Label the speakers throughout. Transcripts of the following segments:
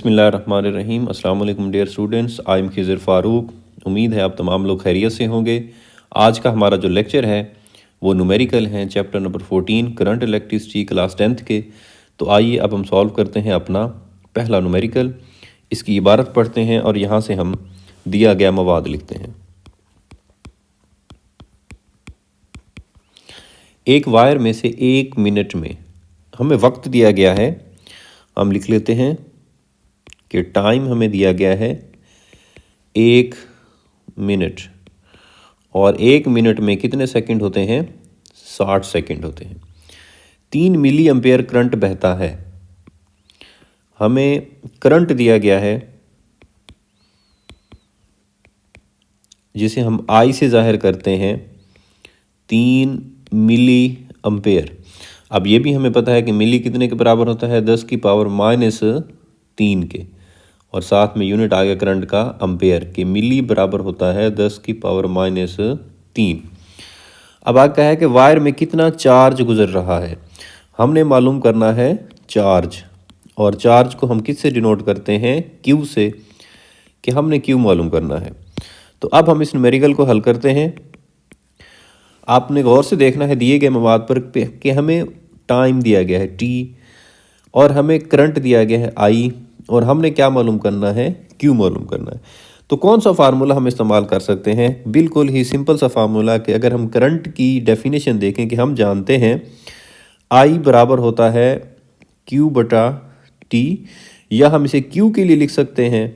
Speaker 1: बिस्मिल्लाहिर्रहमानिर्रहीम। अस्सलाम वालेकुम dear students, I am Khizar Farooq. उम्मीद है आप तमाम लोग खैरियत से होंगे। आज का हमारा जो लेक्चर है वो न्यूमेरिकल हैं, chapter number 14 current electricity class 10th के। तो आइए अब हम सॉल्व करते हैं अपना पहला न्यूमेरिकल। इसकी इबारत पढ़ते हैं और यहाँ से हम दिया गया मवाद लिखते हैं। एक वायर में से 1 मिनट में हमें वक्त दिया गया है। हम लिख लेते हैं कि टाइम हमें दिया गया है 1 मिनट, और 1 मिनट में कितने सेकंड होते हैं? 60 सेकंड होते हैं। 3 मिली एम्पेयर करंट बहता है। हमें करंट दिया गया है जिसे हम आई से जाहिर करते हैं 3 मिली एम्पेयर। अब ये भी हमें पता है कि मिली कितने के बराबर होता है? 10 की पावर -3 के, और साथ में यूनिट आ गया करंट का एम्पेयर के। मिली बराबर होता है 10 की पावर -3। अब आगे कहा है कि वायर में कितना चार्ज गुजर रहा है। हमने मालूम करना है चार्ज, और चार्ज को हम किससे डिनोट करते हैं? क्यू से, कि हमने क्यू मालूम करना है। तो अब हम इस न्यूमेरिकल को हल करते हैं। आपने गौर से देखना है दिए गए मवाद पर कि हमें टाइम दिया गया है टी, और हमें करंट दिया गया है आई, और हमने क्या मालूम करना है? क्यू मालूम करना है। तो कौन सा फार्मूला हम इस्तेमाल कर सकते हैं? बिल्कुल ही सिंपल सा फार्मूला कि अगर हम करंट की डेफिनेशन देखें कि हम जानते हैं आई बराबर होता है क्यू बटा टी, या हम इसे क्यू के लिए लिख सकते हैं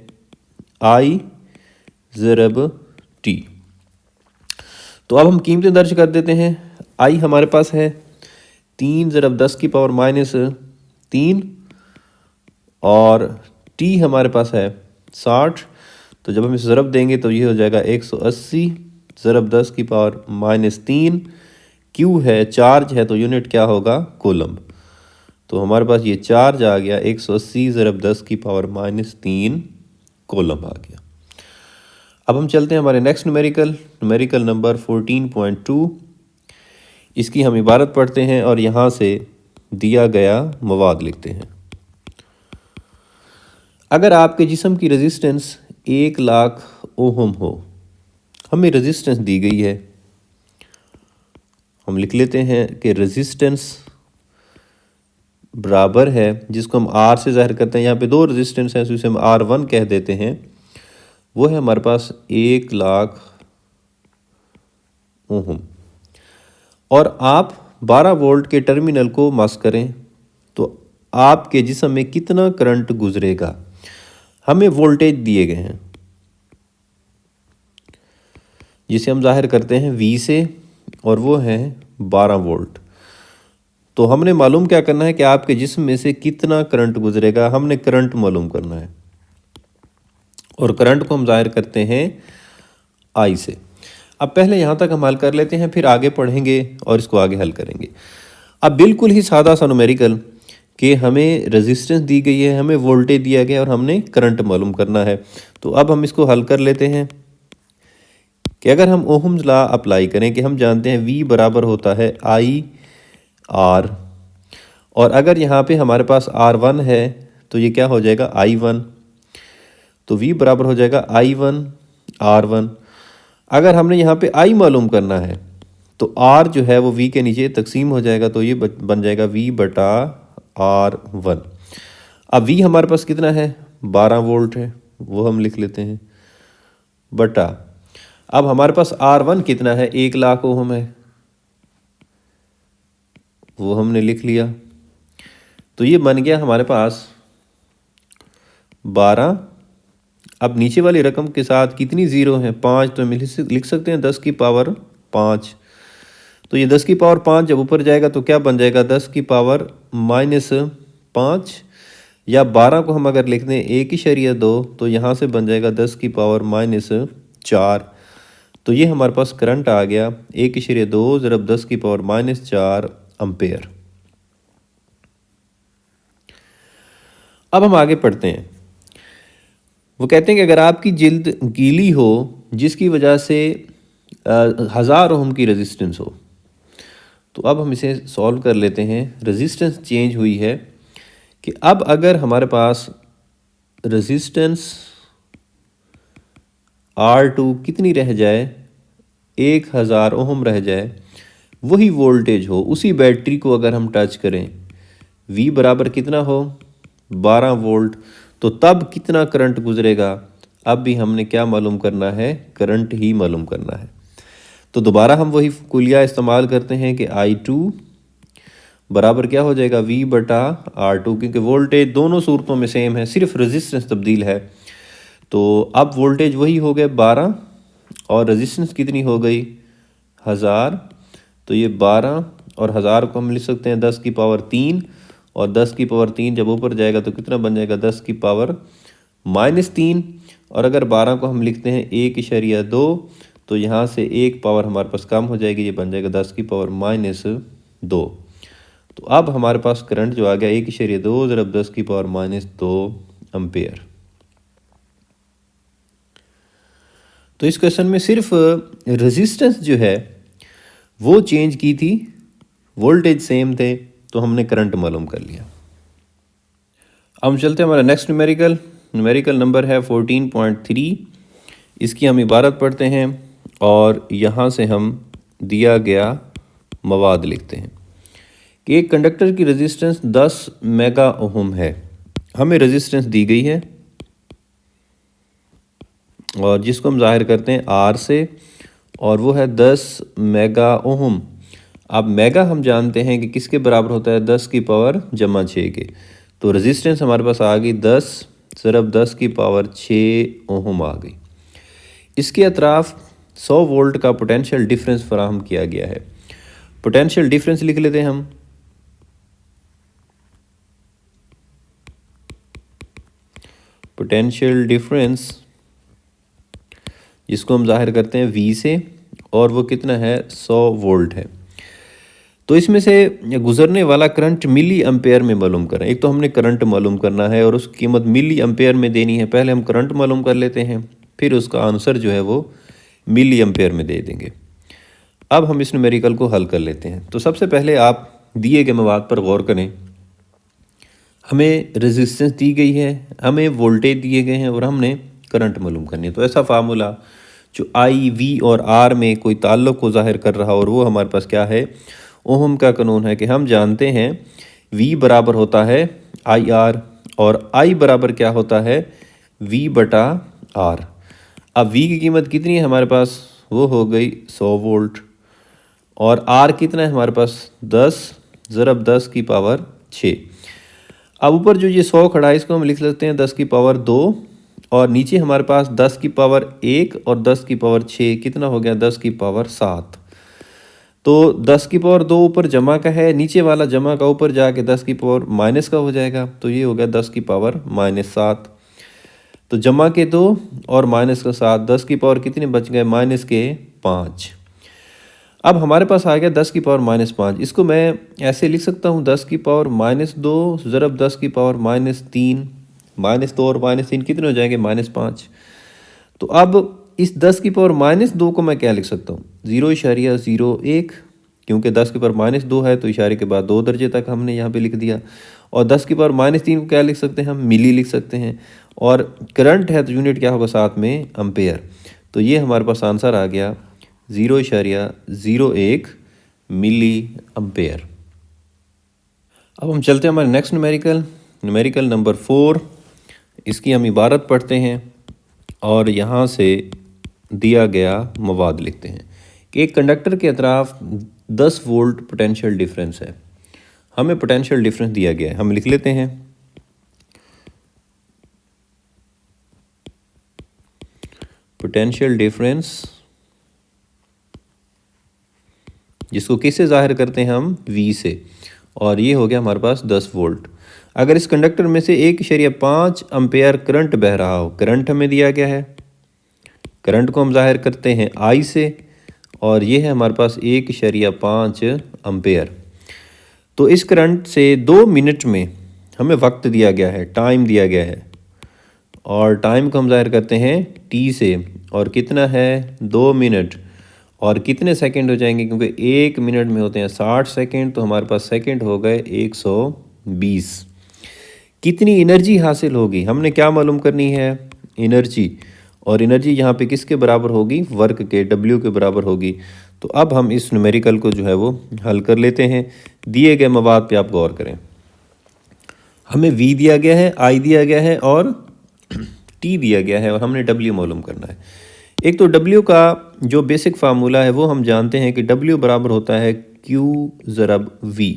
Speaker 1: आई ज़रब टी। तो अब हम कीमतें दर्ज कर देते हैं। आई हमारे पास है 3 ज़रब 10 की पावर -3, और टी हमारे पास है 60। तो जब हम इसे ज़रब देंगे तो ये हो जाएगा 180 ज़रब 10 की पावर -3। क्यू है, चार्ज है, तो यूनिट क्या होगा? कूलम। तो हमारे पास ये चार्ज आ गया 180 ज़रब 10 की पावर -3 कूलम आ गया। अब हम चलते हैं हमारे नेक्स्ट न्यूमेरिकल नंबर 14.2। इसकी हम इबारत पढ़ते हैं और यहाँ से दिया गया मवाद लिखते हैं। अगर आपके जिस्म की रेजिस्टेंस 1,00,000 ओहम हो, हमें रेजिस्टेंस दी गई है। हम लिख लेते हैं कि रेजिस्टेंस बराबर है, जिसको हम आर से ज़ाहिर करते हैं। यहाँ पे 2 रेजिस्टेंस हैं, तो इसे हम R1 कह देते हैं। वो है हमारे पास 1,00,000 ओहम, और आप 12 वोल्ट के टर्मिनल को मस करें तो आपके जिस्म में कितना करंट गुजरेगा? हमें वोल्टेज दिए गए हैं जिसे हम जाहिर करते हैं V से, और वो है 12 वोल्ट। तो हमने मालूम क्या करना है कि आपके जिस्म में से कितना करंट गुजरेगा। हमने करंट मालूम करना है, और करंट को हम जाहिर करते हैं I से। अब पहले यहाँ तक हम हल कर लेते हैं, फिर आगे पढ़ेंगे और इसको आगे हल करेंगे। अब बिल्कुल ही सादा सा न्यूमेरिकल कि हमें रेजिस्टेंस दी गई है, हमें वोल्टेज दिया गया, और हमने करंट मालूम करना है। तो अब हम इसको हल कर लेते हैं कि अगर हम ओहम्स लॉ अप्लाई करें कि हम जानते हैं V बराबर होता है आई आर, और अगर यहाँ पे हमारे पास R1 है तो ये क्या हो जाएगा? I1। तो V बराबर हो जाएगा I1 R1। अगर हमने यहाँ पे I मालूम करना है तो R जो है वो V के नीचे तकसीम हो जाएगा, तो ये बन जाएगा V बटा R1। अब V हमारे पास कितना है? 12 वोल्ट है, वो हम लिख लेते हैं, बटा अब हमारे पास R1 कितना है? 1,00,000 ओहम है, वो हमने लिख लिया। तो ये बन गया हमारे पास 12। अब नीचे वाली रकम के साथ कितनी ज़ीरो हैं? 5। तो हम लिख सकते हैं 10 की पावर 5। तो ये 10 की पावर 5 जब ऊपर जाएगा तो क्या बन जाएगा? 10 की पावर -5, या 12 को हम अगर लिख दें 1.2 तो यहाँ से बन जाएगा 10 की पावर -4। तो ये हमारे पास करंट आ गया 1.2 ज़रब 10 की पावर -4 एम्पेयर। अब हम आगे पढ़ते हैं। वो कहते हैं कि अगर आपकी जिल्द गीली हो जिसकी वजह से 1000 ओहम की रेजिस्टेंस हो, तो अब हम इसे सॉल्व कर लेते हैं। रेजिस्टेंस चेंज हुई है कि अब अगर हमारे पास रेजिस्टेंस R2 कितनी रह जाए, 1000 ओम रह जाए, वही वोल्टेज हो, उसी बैटरी को अगर हम टच करें, V बराबर कितना हो 12 वोल्ट, तो तब कितना करंट गुजरेगा। अब भी हमने क्या मालूम करना है, करंट ही मालूम करना है। तो दोबारा हम वही कुलिया इस्तेमाल करते हैं कि I2 बराबर क्या हो जाएगा, V बटा R2, क्योंकि वोल्टेज दोनों सूरतों में सेम है, सिर्फ रेजिस्टेंस तब्दील है। तो अब वोल्टेज वही हो गया 12 और रेजिस्टेंस कितनी हो गई 1000, तो ये 12 और 1000 को हम लिख सकते हैं 10 की पावर 3, और 10 की पावर 3 जब ऊपर जाएगा तो कितना बन जाएगा 10 की पावर -3, और अगर 12 को हम लिखते हैं 1.2 तो यहाँ से एक पावर हमारे पास कम हो जाएगी, ये बन जाएगा 10 की पावर -2। तो अब हमारे पास करंट जो आ गया 1.2 ज़रब 10 की पावर -2 एम्पेयर। तो इस क्वेश्चन में सिर्फ रेजिस्टेंस जो है वो चेंज की थी, वोल्टेज सेम थे, तो हमने करंट मालूम कर लिया। अब हम चलते हैं हमारा नेक्स्ट न्यूमेरिकल नंबर है 14.3। इसकी हम इबारत पढ़ते हैं और यहाँ से हम दिया गया मवाद लिखते हैं कि एक कंडक्टर की रेजिस्टेंस 10 मेगा ओम है। हमें रेजिस्टेंस दी गई है और जिसको हम जाहिर करते हैं R से, और वो है 10 मेगा ओम। अब मेगा हम जानते हैं कि किसके बराबर होता है, 10 की पावर जमा 6 के। तो रेजिस्टेंस हमारे पास आ गई 10 ज़रब 10 की पावर 6 ओम आ गई। इसके अतराफ 100 वोल्ट का पोटेंशियल डिफरेंस फराहम किया गया है। पोटेंशियल डिफरेंस लिख लेते हैं हम। पोटेंशियल डिफरेंस जिसको हम जाहिर करते हैं V से, और वो कितना है 100 वोल्ट है। तो इसमें से गुजरने वाला करंट मिली एम्पेयर में मालूम करें। एक तो हमने करंट मालूम करना है और उसकी कीमत मिली एम्पेयर में देनी है। पहले हम करंट मालूम कर लेते हैं, फिर उसका आंसर जो है वो मिली एम्पेयर में दे देंगे। अब हम इस न्यूमेरिकल को हल कर लेते हैं। तो सबसे पहले आप दिए गए मवाद पर गौर करें। हमें रेजिस्टेंस दी गई है, हमें वोल्टेज दिए गए हैं और हमने करंट मालूम करनी है। तो ऐसा फार्मूला जो I, V और R में कोई ताल्लुक़ को ज़ाहिर कर रहा, और वो हमारे पास क्या है, ओहम का कानून है कि हम जानते हैं V बराबर होता है IR, और I बराबर क्या होता है V बटा R। अब V की कीमत कितनी है हमारे पास, वो हो गई 100 वोल्ट, और R कितना है हमारे पास 10 ज़रब 10 की पावर 6। अब ऊपर जो ये 100 खड़ा है इसको हम लिख लेते हैं 10 की पावर 2, और नीचे हमारे पास 10 की पावर 1 और 10 की पावर 6 कितना हो गया 10 की पावर 7। तो 10 की पावर 2 ऊपर जमा का है, नीचे वाला जमा का ऊपर जाके 10 की पावर माइनस का हो जाएगा, तो ये हो गया 10 की पावर -7। तो जमा के 2 और माइनस का 7, 10 की पावर कितने बच गए माइनस के 5। अब हमारे पास आ गया 10 की पावर -5। इसको मैं ऐसे लिख सकता हूँ 10 की पावर -2 ज़रब 10 की पावर -3। -2 और -3 कितने हो जाएंगे -5। तो अब इस 10 की पावर -2 को मैं क्या लिख सकता हूँ 0.01, क्योंकि 10 की पावर -2 है तो इशारे के बाद 2 दर्जे तक हमने यहाँ पे लिख दिया। और 10 की पावर -3 को क्या लिख सकते हैं हम, मिली लिख सकते हैं। और करंट है तो यूनिट क्या होगा साथ में एम्पेयर। तो ये हमारे पास आंसर आ गया 0.01 मिली एम्पेयर। अब हम चलते हैं हमारे नेक्स्ट न्यूमेरिकल नंबर 4। इसकी हम इबारत पढ़ते हैं और यहाँ से दिया गया मवाद लिखते हैं कि एक कंडक्टर के अतराफ 10 वोल्ट पोटेंशियल डिफरेंस है। हमें पोटेंशियल डिफरेंस दिया गया है, हम लिख लेते हैं। पोटेंशियल डिफरेंस जिसको किससे जाहिर करते हैं हम, V से, और ये हो गया हमारे पास 10 वोल्ट। अगर इस कंडक्टर में से 1.5 एम्पेयर करंट बह रहा हो, करंट हमें दिया गया है, करंट को हम जाहिर करते हैं I से, और ये है हमारे पास 1.5 एम्पेयर। तो इस करंट से 2 मिनट में हमें वक्त दिया गया है, टाइम दिया गया है, और टाइम को हम जाहिर करते हैं T से, और कितना है 2 मिनट, और कितने सेकंड हो जाएंगे, क्योंकि 1 मिनट में होते हैं 60 सेकंड, तो हमारे पास सेकंड हो गए 120। कितनी एनर्जी हासिल होगी, हमने क्या मालूम करनी है, एनर्जी। और एनर्जी यहाँ पे किसके बराबर होगी, वर्क के, डब्ल्यू के बराबर होगी। तो अब हम इस न्यूमेरिकल को जो है वो हल कर लेते हैं। दिए गए मवाद पे आप गौर करें। हमें वी दिया गया है, आई दिया गया है और टी दिया गया है, और हमने डब्ल्यू मालूम करना है। एक तो डब्ल्यू का जो बेसिक फार्मूला है वो हम जानते हैं कि डब्ल्यू बराबर होता है क्यू ज़रब वी।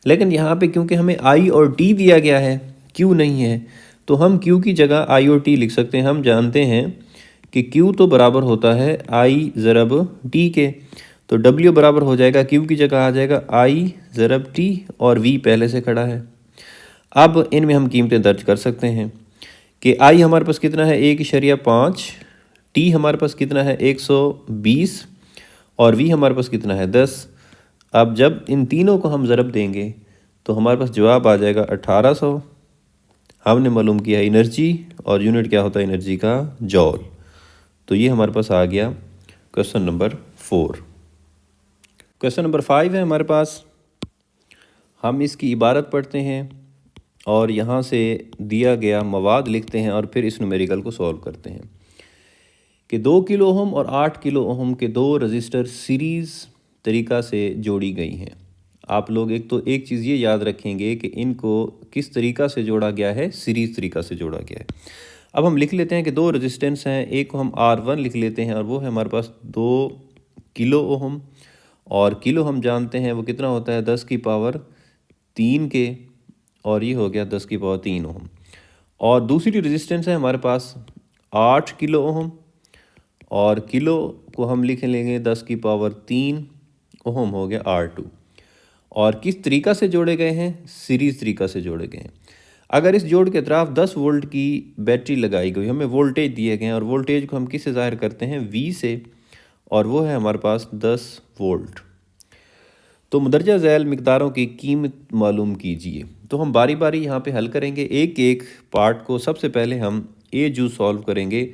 Speaker 1: लेकिन यहाँ पे क्योंकि हमें आई और टी दिया गया है, क्यू नहीं है, तो हम क्यू की जगह आई और टी लिख सकते हैं। हम जानते हैं कि क्यू तो बराबर होता है आई ज़रब टी के, तो डब्ल्यू बराबर हो जाएगा, क्यू की जगह आ जाएगा आई ज़रब टी, और वी पहले से खड़ा है। अब इनमें हम कीमतें दर्ज कर सकते हैं कि आई हमारे पास कितना है 1.5, टी हमारे पास कितना है 120, और वी हमारे पास कितना है 10। अब जब इन तीनों को हम ज़रब देंगे तो हमारे पास जवाब आ जाएगा 1800। हमने मालूम किया एनर्जी, और यूनिट क्या होता है एनर्जी का, जॉल। तो ये हमारे पास आ गया क्वेश्चन नंबर 4। क्वेश्चन नंबर 5 है हमारे पास। हम इसकी इबारत पढ़ते हैं और यहाँ से दिया गया मवाद लिखते हैं और फिर इस न्यूमेरिकल को सॉल्व करते हैं कि 2 किलो ओहम और 8 किलो ओहम के दो रजिस्टर सीरीज़ तरीक़ा से जोड़ी गई हैं। आप लोग एक चीज़ ये याद रखेंगे कि इनको किस तरीक़ा से जोड़ा गया है, सीरीज़ तरीक़ा से जोड़ा गया है। अब हम लिख लेते हैं कि दो रेजिस्टेंस हैं, एक को हम R1 लिख लेते हैं और वो है हमारे पास 2 किलो ओहम, और किलो हम जानते हैं वो कितना होता है 10 की पावर 3 के, और ये हो गया 10 की पावर 3 ओहम। और दूसरी रेजिस्टेंस है हमारे पास 8 किलो ओहम, और किलो को हम लिख लेंगे 10 की पावर 3 ओहम, हो गया R2। और किस तरीक़ा से जोड़े गए हैं, सीरीज़ तरीक़ा से जोड़े गए हैं। अगर इस जोड़ के तरफ 10 वोल्ट की बैटरी लगाई गई, हमें वोल्टेज दिए गए हैं और वोल्टेज को हम किससे ज़ाहिर करते हैं, V से, और वो है हमारे पास 10 वोल्ट। तो मुदरजा झैल मिकदारों की कीमत मालूम कीजिए। तो हम बारी बारी यहाँ पे हल करेंगे एक एक पार्ट को। सबसे पहले हम ए जू सॉल्व करेंगे,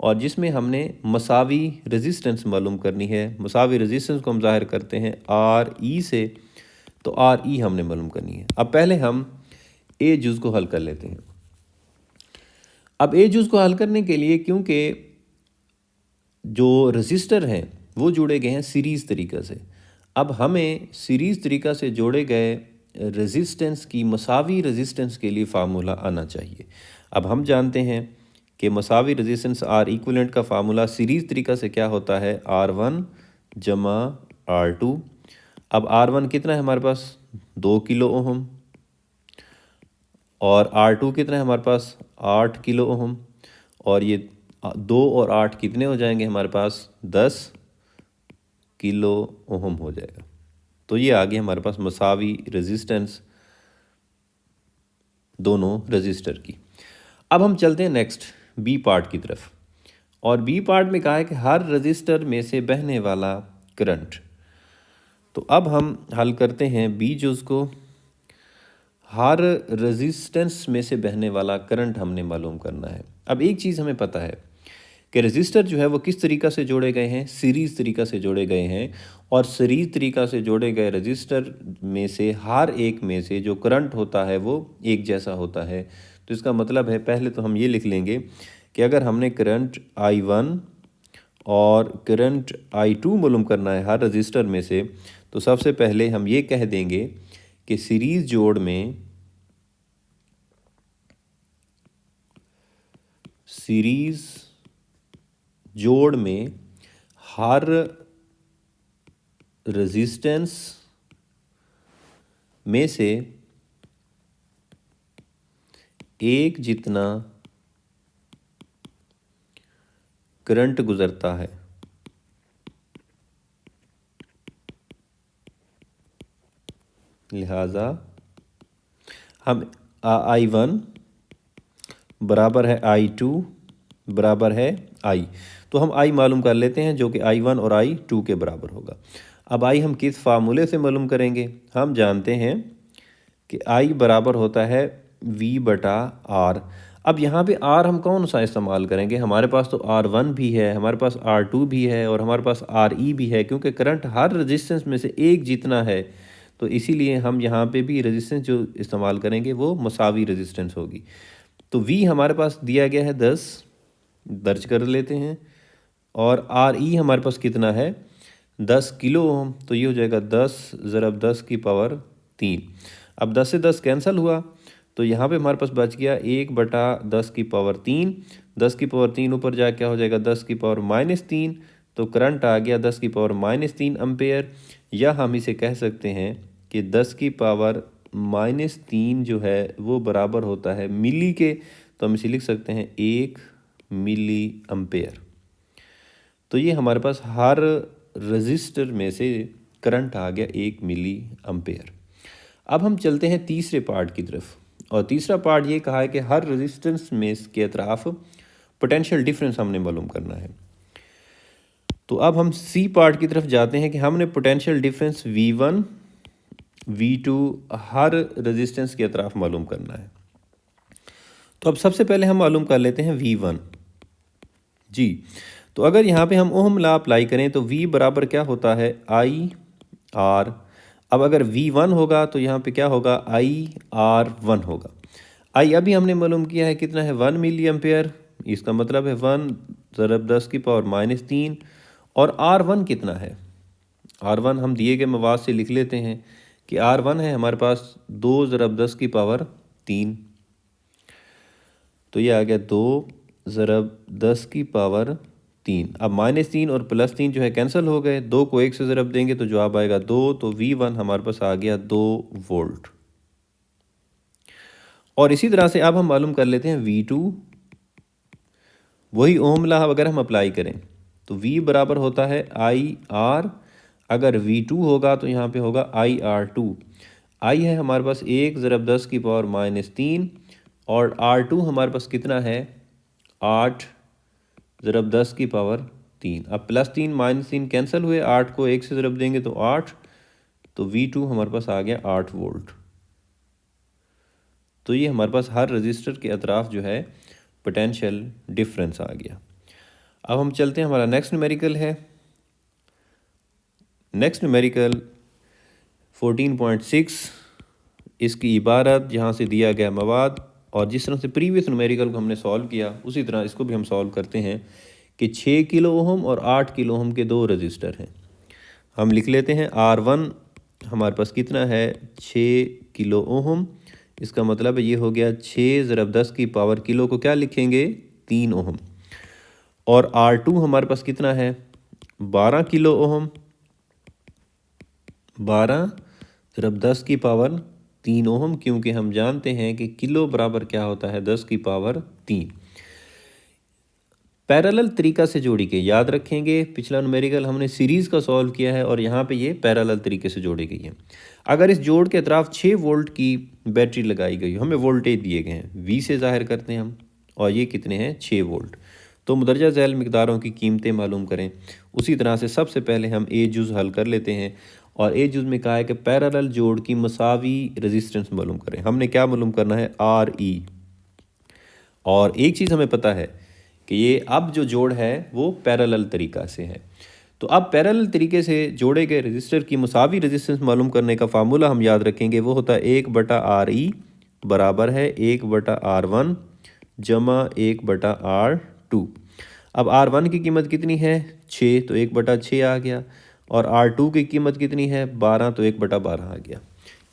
Speaker 1: और जिसमें हमने मसावी रेजिस्टेंस मालूम करनी है। मसावी रेजिस्टेंस को हम ज़ाहिर करते हैं RE से, तो RE हमने मालूम करनी है। अब पहले हम ए जुज़ को हल कर लेते हैं। अब ए जुज़ को हल करने के लिए, क्योंकि जो रजिस्टर हैं वो जुड़े गए हैं सीरीज़ तरीक़ा से, अब हमें सीरीज़ तरीक़ा से जोड़े गए रेजिस्टेंस की मसावी रेजिस्टेंस के लिए फार्मूला आना चाहिए। अब हम जानते हैं कि मसावी रेजिस्टेंस R इक्विवेलेंट का फार्मूला सीरीज़ तरीक़ा से क्या होता है, R1 जमा R2। अब R1 कितना है हमारे पास 2 किलो ओहम, और R2 कितना है हमारे पास 8 किलो ओहम, और ये 2 और 8 कितने हो जाएंगे हमारे पास 10 किलो ओहम हो जाएगा। तो ये आ गया हमारे पास मसावी रेजिस्टेंस दोनों रजिस्टर की। अब हम चलते हैं नेक्स्ट बी पार्ट की तरफ, और बी पार्ट में कहा है कि हर रजिस्टर में से बहने वाला करंट। तो अब हम हल करते हैं बी जुज़ को। हर रेजिस्टेंस में से बहने वाला करंट हमने मालूम करना है। अब एक चीज़ हमें पता है कि रजिस्टर जो है वो किस तरीक़ा से जोड़े गए हैं, सीरीज़ तरीक़ा से जोड़े गए हैं, और सीरीज़ तरीक़ा से जोड़े गए रजिस्टर में से हर एक में से जो करंट होता है वो एक जैसा होता है। तो इसका मतलब है, पहले तो हम ये लिख लेंगे कि अगर हमने करंट I1 और करंट I2 मालूम करना है हर रजिस्टर में से, तो सबसे पहले हम ये कह देंगे कि सीरीज़ जोड़ में हर रेजिस्टेंस में से एक जितना करंट गुजरता है, लिहाजा हम I1 बराबर है I2 बराबर है I। तो हम I मालूम कर लेते हैं जो कि I1 और I2 के बराबर होगा। अब I हम किस फार्मूले से मालूम करेंगे, हम जानते हैं कि I बराबर होता है V/R। अब यहाँ पे R हम कौन सा इस्तेमाल करेंगे, हमारे पास तो R1 भी है, हमारे पास R2 भी है, और हमारे पास RE भी है। क्योंकि करंट हर रेजिस्टेंस में से एक जितना है, तो इसीलिए हम यहाँ पे भी रेजिस्टेंस जो इस्तेमाल करेंगे वो मसावी रेजिस्टेंस होगी। तो V हमारे पास दिया गया है 10, दर्ज कर लेते हैं, और RE हमारे पास कितना है 10 किलो ओम, तो ये हो जाएगा 10 ज़रब 10 की पावर 3। अब 10 से 10 कैंसिल हुआ, तो यहाँ पे हमारे पास बच गया 1/10 की पावर 3। 10 की पावर 3 ऊपर जा क्या हो जाएगा 10 की पावर -3, तो करंट आ गया 10 की पावर -3 एम्पेयर, या हम इसे कह सकते हैं कि 10 की पावर -3 जो है वो बराबर होता है मिली के, तो हम इसे लिख सकते हैं 1 मिली एम्पेयर। तो ये हमारे पास हर रजिस्टर में से करंट आ गया 1 मिली एम्पेयर। अब हम चलते हैं तीसरे पार्ट की तरफ, और तीसरा पार्ट ये कहा है कि हर रेजिस्टेंस में के अतराफ पोटेंशियल डिफरेंस हमने मालूम करना है। तो अब हम सी पार्ट की तरफ जाते हैं कि हमने पोटेंशियल डिफरेंस V1 V2 हर रेजिस्टेंस के अतराफ मालूम करना है। तो अब सबसे पहले हम मालूम कर लेते हैं V1 जी। तो अगर यहाँ पे हम ओहम लॉ अप्लाई करें तो V बराबर क्या होता है IR। अब अगर V1 होगा तो यहाँ पे क्या होगा IR1 होगा। I अभी हमने मालूम किया है कितना है 1 मिली एम्पेयर, इसका मतलब है 1 ज़रब 10 की पावर -3। और R1 कितना है, R1 हम दिए गए मवाद से लिख लेते हैं कि R1 है हमारे पास 2 ज़रब 10 की पावर 3। तो ये आ गया 2 ज़रब 10 की पावर 3। अब -3 और +3 जो है कैंसिल हो गए, 2 को 1 से ज़रब देंगे तो जवाब आएगा 2, तो V1 हमारे पास आ गया 2 वोल्ट। और इसी तरह से अब हम मालूम कर लेते हैं V2, वही ओम लॉ अगर हम अप्लाई करें तो V बराबर होता है IR। अगर V2 होगा तो यहाँ पे होगा IR2। I है हमारे पास 1 ज़रब 10 की पावर -3, और R2 हमारे पास कितना है 8 ज़रब 10 की पावर 3। अब +3 -3 कैंसिल हुए, 8 को 1 से ज़रब देंगे तो 8, तो V2 हमारे पास आ गया 8 वोल्ट। तो ये हमारे पास हर रजिस्टर के अतराफ जो है पोटेंशियल डिफरेंस आ गया। अब हम चलते हैं, हमारा नेक्स्ट न्यूमेरिकल है। नेक्स्ट न्यूमेरिकल 14.6, इसकी इबारत जहाँ से दिया गया मवाद, और जिस तरह से प्रीवियस न्यूमेरिकल को हमने सॉल्व किया उसी तरह इसको भी हम सॉल्व करते हैं कि 6 किलो ओहम और 8 किलो ओहम के दो रजिस्टर हैं। हम लिख लेते हैं R1 हमारे पास कितना है 6 किलो ओहम, इसका मतलब ये हो गया 6 ज़रब 10 की पावर किलो को क्या लिखेंगे 3 ओहम। और R2 हमारे पास कितना है 12 किलो ओहम, 12 ज़रब 10 की पावर 3 ओहम, क्योंकि हम जानते हैं कि किलो बराबर क्या होता है 10 की पावर 3। पैरेलल तरीका से जोड़ी के याद रखेंगे, पिछला न्यूमेरिकल हमने सीरीज़ का सॉल्व किया है और यहाँ पे ये पैरेलल तरीके से जोड़ी गई है। अगर इस जोड़ के अतराफ 6 वोल्ट की बैटरी लगाई गई, हमें वोल्टेज दिए गए हैं, V से ज़ाहिर करते हैं हम, और ये कितने हैं 6 वोल्ट। तो मुदरजा झैल मिकदारों की कीमतें मालूम करें। उसी तरह से सबसे पहले हम ए जुज़ हल कर लेते हैं, और ए जुज़ में कहा है कि पैरेलल जोड़ की मसावी रेजिस्टेंस मालूम करें। हमने क्या मालूम करना है RE। और एक चीज़ हमें पता है कि ये अब जो जोड़ है वो पैरेलल तरीका से है। तो अब पैरेलल तरीके से जोड़े गए रजिस्टर की मुसावी रेजिस्टेंस मालूम करने का फार्मूला हम याद रखेंगे, वो होता है 1/RE बराबर है 1/R1 जमा 1/R2। अब R1 की कीमत कितनी है 6, तो 1/6 आ गया, और R2 की कीमत कितनी है 12, तो 1/12 आ गया।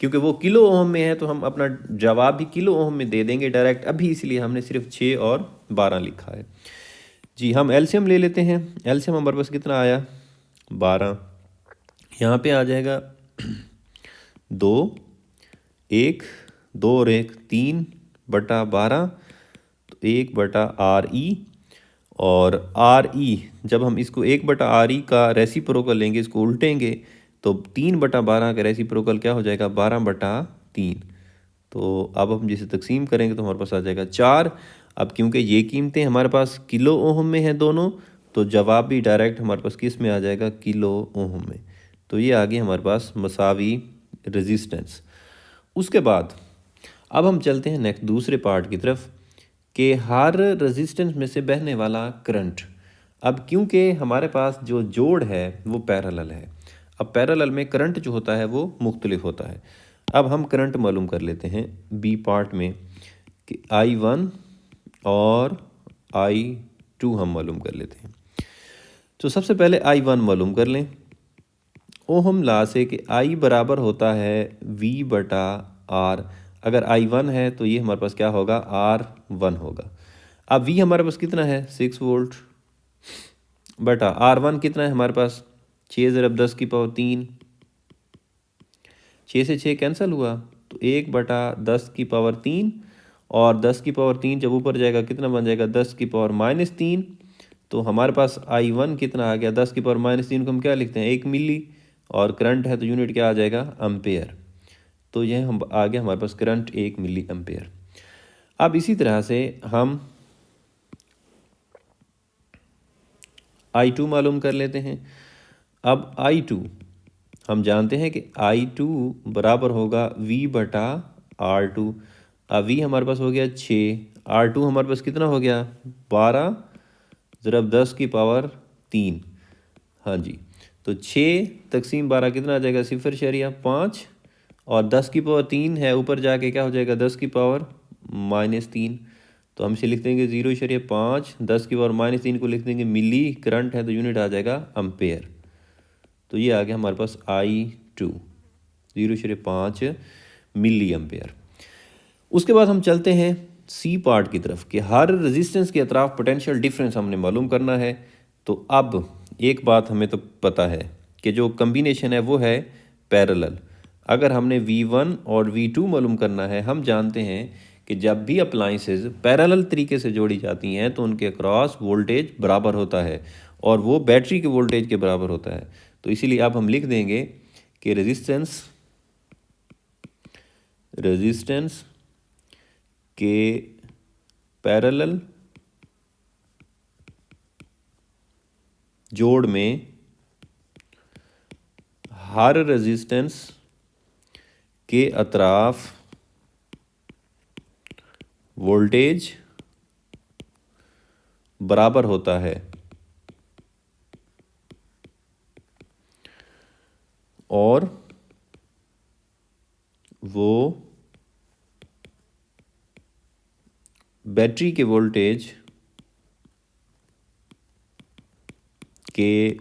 Speaker 1: क्योंकि वो किलो ओम में है तो हम अपना जवाब भी किलो ओम में दे देंगे डायरेक्ट अभी, इसलिए हमने सिर्फ 6 और 12 लिखा है जी। हम एलसीएम ले लेते हैं। एलसीएम हमारे पास कितना आया 12, यहाँ पे आ जाएगा 2 1 2 और 1 3/12, तो 1/RE। और RE जब हम इसको 1/RE का रेसिप्रोकल लेंगे, इसको उल्टेंगे, तो 3/12 का रेसिप्रोकल क्या हो जाएगा 12/3। तो अब हम जिसे तकसीम करेंगे तो हमारे पास आ जाएगा 4। अब क्योंकि ये कीमतें हमारे पास किलो ओहम में हैं दोनों, तो जवाब भी डायरेक्ट हमारे पास किस में आ जाएगा किलो ओहम में। तो ये आ गई हमारे पास मसावी रेजिस्टेंस। उसके बाद अब हम चलते हैं नेक्स्ट दूसरे पार्ट की तरफ कि हर रेजिस्टेंस में से बहने वाला करंट। अब क्योंकि हमारे पास जो जोड़ है वो पैरेलल है, अब पैरेलल में करंट जो होता है वो मुख्तलिफ होता है। अब हम करंट मालूम कर लेते हैं बी पार्ट में कि I1 और I2 हम मालूम कर लेते हैं। तो सबसे पहले I1 मालूम कर लें। ओहम लॉ से कि I बराबर होता है V बटा R। अगर I1 है तो ये हमारे पास क्या होगा, R1 होगा। अब V हमारे पास कितना है, 6 वोल्ट, बटा R1 कितना है हमारे पास, 6 ज़रब 10 की पावर 3, 6 से 6 कैंसिल हुआ तो 1 बटा 10 की पावर 3, और 10 की पावर 3 जब ऊपर जाएगा कितना बन जाएगा, 10 की पावर -3। तो हमारे पास I1 कितना आ गया, 10 की पावर -3 को हम क्या लिखते हैं, 1 मिली, और करंट है तो यूनिट क्या आ जाएगा, एम्पेयर। तो यह हम आ गया हमारे पास करंट 1 मिली एम्पेयर। अब इसी तरह से हम I2 मालूम कर लेते हैं। अब I2 हम जानते हैं कि I2 बराबर होगा V बटा R2। अब V हमारे पास हो गया 6, R2 हमारे पास कितना हो गया, 12 ज़रब 10 की पावर 3। हाँ जी, तो 6 तकसीम 12 कितना आ जाएगा, 0.5, और 10 की पावर 3 है ऊपर जाके क्या हो जाएगा, 10 की पावर -3। तो हम इसे लिख देंगे 0.5, 10 की पावर -3 को लिख देंगे मिली, करंट है तो यूनिट आ जाएगा एम्पेयर। तो ये आ गया हमारे पास I2 0.5 मिली एम्पेयर। उसके बाद हम चलते हैं सी पार्ट की तरफ कि हर रेजिस्टेंस के अतराफ पोटेंशियल डिफरेंस हमने मालूम करना है। तो अब एक बात हमें तो पता है कि जो कम्बिनेशन है वो है पैरेलल। अगर हमने V1 और V2 मालूम करना है, हम जानते हैं कि जब भी अप्लाइंसेस पैरेलल तरीके से जोड़ी जाती हैं तो उनके अक्रॉस वोल्टेज बराबर होता है, और वो बैटरी के वोल्टेज के बराबर होता है। तो इसीलिए अब हम लिख देंगे कि रेजिस्टेंस के पैरेलल जोड़ में हर रेजिस्टेंस के अतराफ वोल्टेज बराबर होता है, और वो बैटरी के वोल्टेज के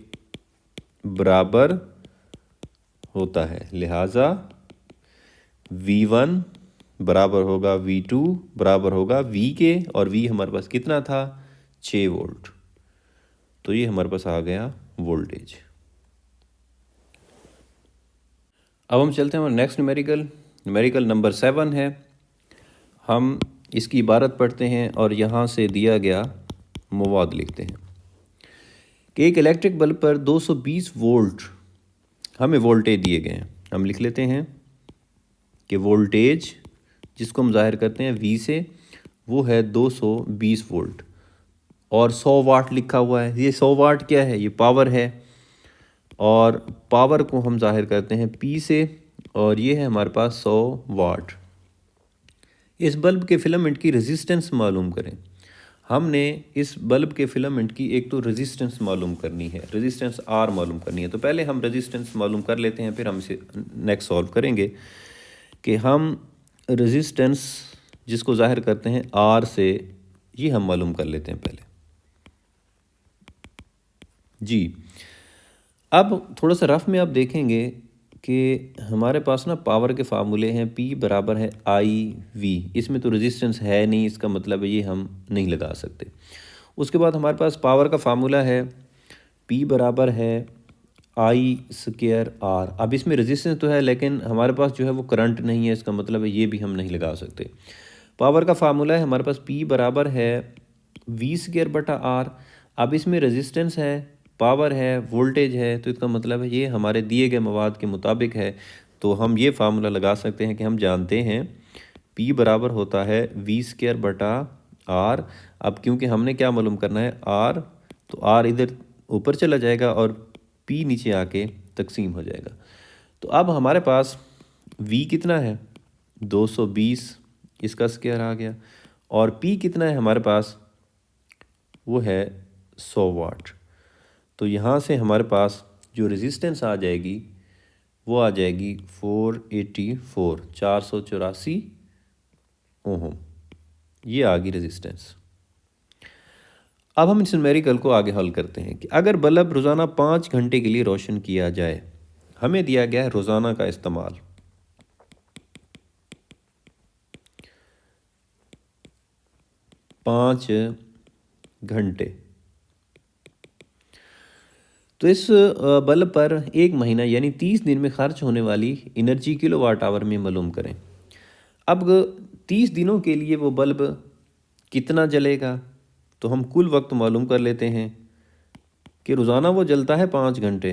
Speaker 1: बराबर होता है। लिहाजा V1 बराबर होगा V2 बराबर होगा V के, और V हमारे पास कितना था, 6 वोल्ट। तो ये हमारे पास आ गया वोल्टेज। अब हम चलते हैं हमारे नेक्स्ट न्यूमेरिकल नंबर 7 है। हम इसकी इबारत पढ़ते हैं और यहाँ से दिया गया मवाद लिखते हैं कि एक इलेक्ट्रिक बल्ब पर 220 वोल्ट हमें वोल्टेज दिए गए हैं। हम लिख लेते हैं कि वोल्टेज जिसको हम जाहिर करते हैं V से, वो है 220 वोल्ट, और 100 वाट लिखा हुआ है। ये 100 वाट क्या है, ये पावर है, और पावर को हम जाहिर करते हैं P से, और ये है हमारे पास 100 वाट। इस बल्ब के फिलामेंट की रेजिस्टेंस मालूम करें। हमने इस बल्ब के फिलामेंट की एक तो रेजिस्टेंस मालूम करनी है, रेजिस्टेंस R मालूम करनी है। तो पहले हम रेजिस्टेंस मालूम कर लेते हैं, फिर हम इसे नेक्स्ट सॉल्व करेंगे कि हम रेजिस्टेंस जिसको जाहिर करते हैं R से, ये हम मालूम कर लेते हैं पहले जी। अब थोड़ा सा रफ में आप देखेंगे कि हमारे पास ना पावर के फार्मूले हैं, P बराबर है IV। इसमें तो रेजिस्टेंस है नहीं, इसका मतलब है ये हम नहीं लगा सकते। उसके बाद हमारे पास पावर का फार्मूला है P बराबर है I²R। अब इसमें रेजिस्टेंस तो है लेकिन हमारे पास जो है वो करंट नहीं है, इसका मतलब है ये भी हम नहीं लगा सकते। पावर का फार्मूला है हमारे पास P बराबर है V² बटा R। अब इसमें रेजिस्टेंस है, पावर है, वोल्टेज है, तो इसका मतलब है ये हमारे दिए गए मवाद के मुताबिक है। तो हम ये फार्मूला लगा सकते हैं कि हम जानते हैं P बराबर होता है V² बटा R। अब क्योंकि हमने क्या मालूम करना है, R, तो R इधर ऊपर चला जाएगा और P नीचे आके तकसीम हो जाएगा। तो अब हमारे पास V कितना है, 220, इसका स्क्वायर आ गया, और P कितना है हमारे पास, वो है 100 वाट। तो यहाँ से हमारे पास जो रेजिस्टेंस आ जाएगी वो आ जाएगी 484 ओहम। ये आ गई रेजिस्टेंस। अब हम इस न्यूमेरिकल को आगे हल करते हैं कि अगर बल्ब रोज़ाना 5 घंटे के लिए रोशन किया जाए, हमें दिया गया है रोज़ाना का इस्तेमाल 5 घंटे, तो इस बल्ब पर एक महीना यानी 30 दिन में खर्च होने वाली एनर्जी किलोवाट आवर में मालूम करें। अब 30 दिनों के लिए वो बल्ब कितना जलेगा, तो हम कुल वक्त मालूम कर लेते हैं कि रोज़ाना वो जलता है 5 घंटे।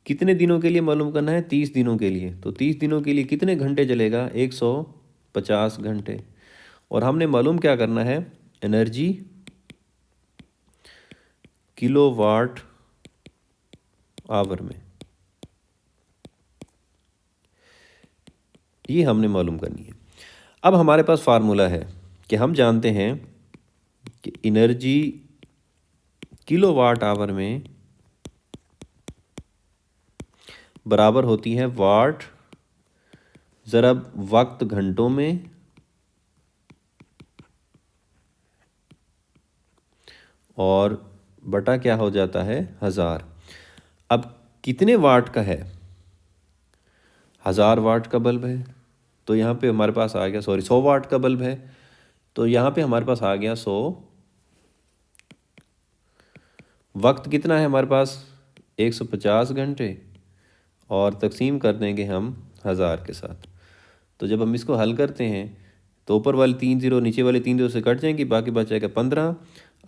Speaker 1: कितने दिनों के लिए मालूम करना है? 30 दिनों के लिए। तो 30 दिनों के लिए कितने घंटे जलेगा? 150 घंटे। और हमने मालूम क्या करना है? एनर्जी किलोवाट आवर में, ये हमने मालूम करनी है। अब हमारे पास फार्मूला है कि हम जानते हैं कि एनर्जी किलोवाट आवर में बराबर होती है वाट ज़रब वक्त घंटों में और बटा क्या हो जाता है? 1000। अब कितने वाट का है? 1000 वाट का बल्ब है, तो यहाँ पे हमारे पास आ गया 100 वाट का बल्ब है, तो यहाँ पे हमारे पास आ गया 100। वक्त कितना है हमारे पास? 150 घंटे, और तकसीम कर देंगे हम 1000 के साथ। तो जब हम इसको हल करते हैं तो ऊपर वाले 3 जीरो नीचे वाले 3 जीरो से कट जाएंगी, बाकी बच जाएगा 15।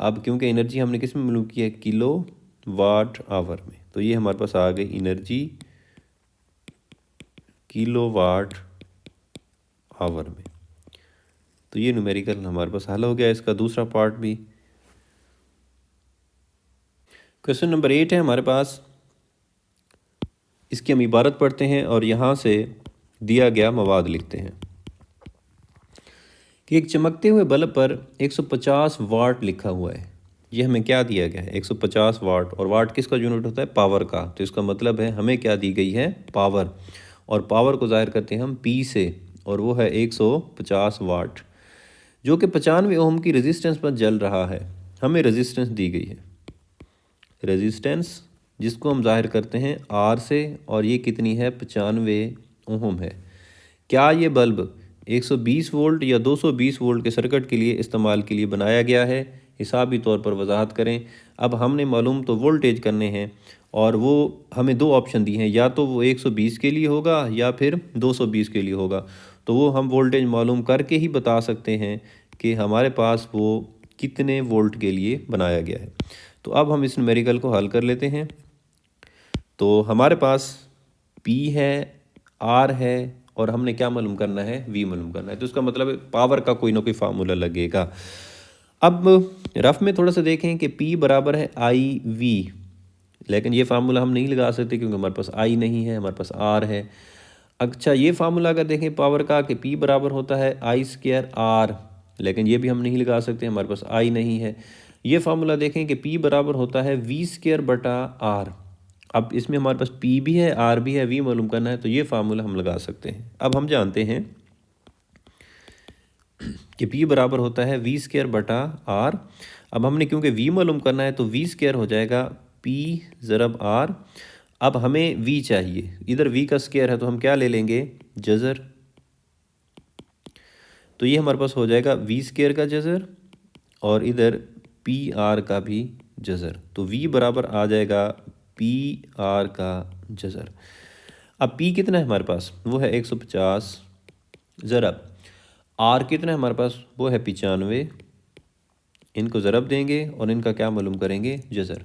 Speaker 1: अब क्योंकि एनर्जी हमने किस में मालूम की है? किलो वाट आवर में, तो ये हमारे पास आ गई एनर्जी किलो वाट आवर में। तो ये न्यूमेरिकल हमारे पास हल हो गया, इसका दूसरा पार्ट भी। क्वेश्चन नंबर 8 है हमारे पास, इसकी हम इबारत पढ़ते हैं और यहाँ से दिया गया मवाद लिखते हैं कि एक चमकते हुए बल्ब पर 150 वाट लिखा हुआ है। ये हमें क्या दिया गया है? 150 वाट, और वाट किसका यूनिट होता है? पावर का। तो इसका मतलब है हमें क्या दी गई है? पावर, और पावर को ज़ाहिर करते हैं हम पी से, और वो है 150 वाट, जो कि 95 ओम की रेजिस्टेंस पर जल रहा है। हमें रेजिस्टेंस दी गई है, रेजिस्टेंस जिसको हम जाहिर करते हैं आर से, और ये कितनी है? 95 ओम है। क्या ये बल्ब 120 वोल्ट या 220 वोल्ट के सर्किट के लिए इस्तेमाल के लिए बनाया गया है? हिसाबी तौर पर वजाहत करें। अब हमने मालूम तो वोल्टेज करने हैं, और वो हमें दो ऑप्शन दी हैं, या तो वो 120 के लिए होगा या फिर 220 के लिए होगा। तो वो हम वोल्टेज मालूम करके ही बता सकते हैं कि हमारे पास वो कितने वोल्ट के लिए बनाया गया है। तो अब हम इस न्यूमेरिकल को हल कर लेते हैं। तो हमारे पास P है, R है, और हमने क्या मालूम करना है? V मालूम करना है। तो इसका मतलब पावर का कोई ना कोई फार्मूला लगेगा। अब रफ में थोड़ा सा देखें कि P बराबर है IV, लेकिन ये फार्मूला हम नहीं लगा सकते क्योंकि हमारे पास I नहीं है, हमारे पास R है। अच्छा, ये फार्मूला अगर देखें पावर का कि P बराबर होता है I²R, लेकिन ये भी हम नहीं लगा सकते, हमारे पास I नहीं है। ये फार्मूला देखें कि P बराबर होता है V²/R। अब इसमें हमारे पास P भी है, R भी है, V मालूम करना है, तो ये फार्मूला हम लगा सकते हैं। अब हम जानते हैं कि P बराबर होता है V²/R। अब हमने क्योंकि V मालूम करना है तो V² हो जाएगा P ज़रब R। अब हमें V चाहिए, इधर V का स्क्वायर है तो हम क्या ले लेंगे? जज़र। तो ये हमारे पास हो जाएगा V² का जज़र, और इधर PR का भी जज़र। तो V बराबर आ जाएगा PR का जज़र। अब P कितना है हमारे पास? वो है 150 ज़रब। R कितना है हमारे पास? वो है 95। इनको ज़रब देंगे और इनका क्या मालूम करेंगे? जज़र।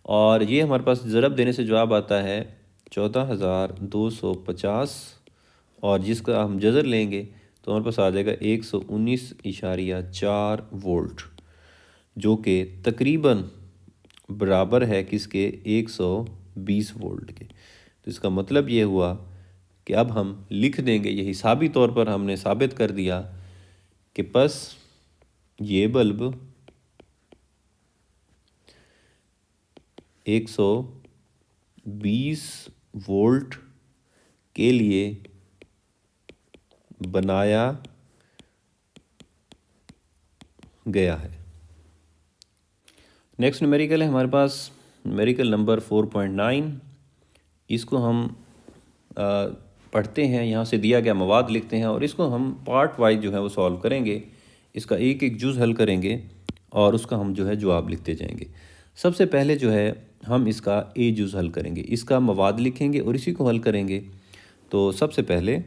Speaker 1: और ये हमारे पास ज़रब देने से जवाब आता है 14,250, और जिसका हम जज़र लेंगे तो हमारे पास आ जाएगा 119.4 वोल्ट, जो कि तकरीबन बराबर है किसके? 120 वोल्ट के। तो इसका मतलब ये हुआ कि अब हम लिख देंगे, ये हिसाबी तौर पर हमने साबित कर दिया कि बस ये बल्ब 20 वोल्ट के लिए बनाया गया है। नेक्स्ट न्यूमेरिकल है हमारे पास न्यूमेरिकल नंबर 4.9। इसको हम पढ़ते हैं, यहाँ से दिया गया मवाद लिखते हैं और इसको हम पार्ट वाइज जो है वो सॉल्व करेंगे। इसका एक एक जुज़ हल करेंगे और उसका हम जो है जवाब लिखते जाएंगे। सबसे पहले जो है हम इसका ए जुज़ हल करेंगे, इसका मवाद लिखेंगे और इसी को हल करेंगे। तो सबसे पहले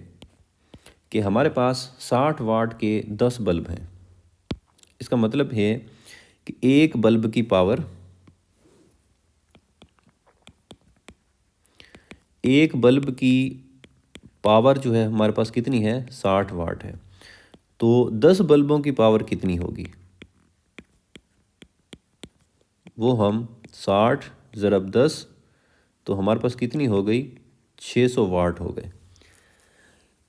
Speaker 1: कि हमारे पास 60 वाट के 10 बल्ब हैं। इसका मतलब है कि एक बल्ब की पावर, एक बल्ब की पावर जो है हमारे पास कितनी है, 60 वाट है। तो 10 बल्बों की पावर कितनी होगी, वो हम 60 ज़रब 10, तो हमारे पास कितनी हो गई, 600 वाट हो गए।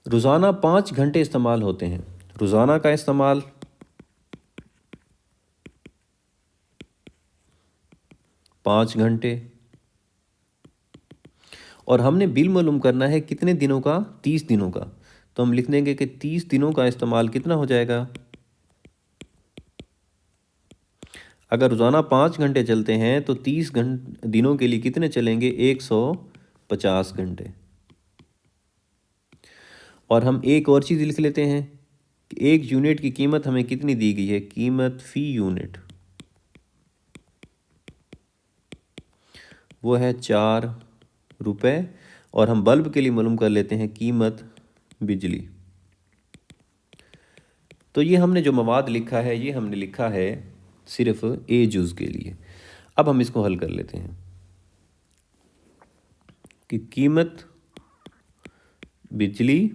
Speaker 1: रोज़ाना 5 घंटे इस्तेमाल होते हैं। रोज़ाना का इस्तेमाल 5 घंटे, और हमने बिल मालूम करना है कितने दिनों का, 30 दिनों का। तो हम लिख देंगे कि 30 दिनों का इस्तेमाल कितना हो जाएगा। अगर रोज़ाना 5 घंटे चलते हैं तो 30 दिनों के लिए कितने चलेंगे, 150 घंटे। और हम एक और चीज़ लिख लेते हैं कि एक यूनिट की कीमत हमें कितनी दी गई है, कीमत फ़ी यूनिट वो है 4 रुपये। और हम बल्ब के लिए मालूम कर लेते हैं कीमत बिजली। तो ये हमने जो मवाद लिखा है ये हमने लिखा है सिर्फ ए जुज़ के लिए। अब हम इसको हल कर लेते हैं कि कीमत बिजली